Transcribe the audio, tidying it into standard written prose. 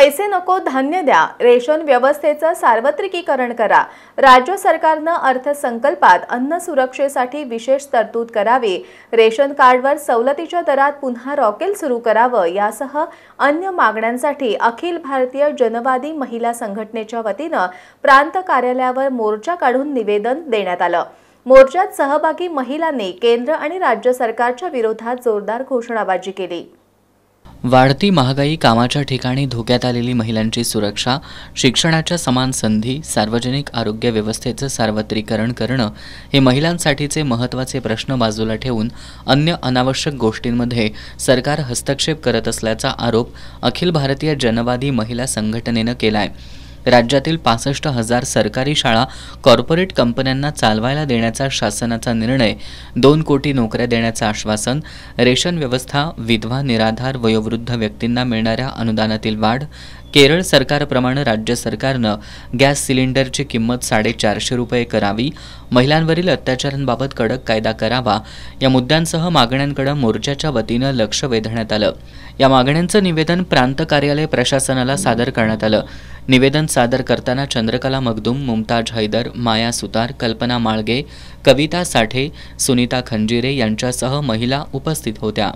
पैसे नको धान्य द्या, रेशन व्यवस्थेचं सार्वत्रिकीकरण करा। राज्य सरकारनं अर्थसंकल्पात अन्न सुरक्षेसाठी विशेष तरतूद करावी, रेशन कार्डवर सवलतीच्या दरात पुन्हा रॉकेल सुरू करावं यासह अन्य मागण्यांसाठी अखिल भारतीय जनवादी महिला संघटनेच्या वतीनं प्रांत कार्यालयावर मोर्चा काढून निवेदन देण्यात आलं। मोर्चात सहभागी महिलांनी केंद्र आणि राज्य सरकारच्या विरोधात जोरदार घोषणाबाजी केली। वाढती महागाई, कामाच्या ठिकाणी धोक्यात आलेली महिलांची सुरक्षा, शिक्षणाच्या समान संधी, सार्वजनिक आरोग्य व्यवस्थेचं सार्वत्रिकरण करणं हे महिलांसाठीचे महत्त्वाचे प्रश्न बाजूला ठेवून अन्य अनावश्यक गोष्टींमध्ये सरकार हस्तक्षेप करत असल्याचा आरोप अखिल भारतीय जनवादी महिला संघटनेनं केलाय। राज्यातील 65,000 सरकारी शाळा कॉर्पोरेट कंपन्यांना चालवायला देण्याचा शासनाचा निर्णय, 2 कोटी नोकऱ्या देण्याचं आश्वासन, रेशन व्यवस्था, विधवा, निराधार, वयोवृद्ध व्यक्तींना मिळणाऱ्या अनुदानातील वाढ, केरळ सरकारप्रमाणे राज्य सरकारनं गॅस सिलेंडरची किंमत 450 रुपये करावी, महिलांवरील अत्याचारांबाबत कडक कायदा करावा या मुद्द्यांसह मागण्यांकडे मोर्चाच्या वतीनं लक्ष वेधण्यात आलं। या मागण्यांचं निवेदन प्रांत कार्यालय प्रशासनाला सादर करण्यात आलं। निवेदन सादर करताना चंद्रकला मगदूम, मुमताज हैदर, माया सुतार, कल्पना माळगे, कविता साठे, सुनीता खंजिरे यांच्यासह महिला उपस्थित होत्या।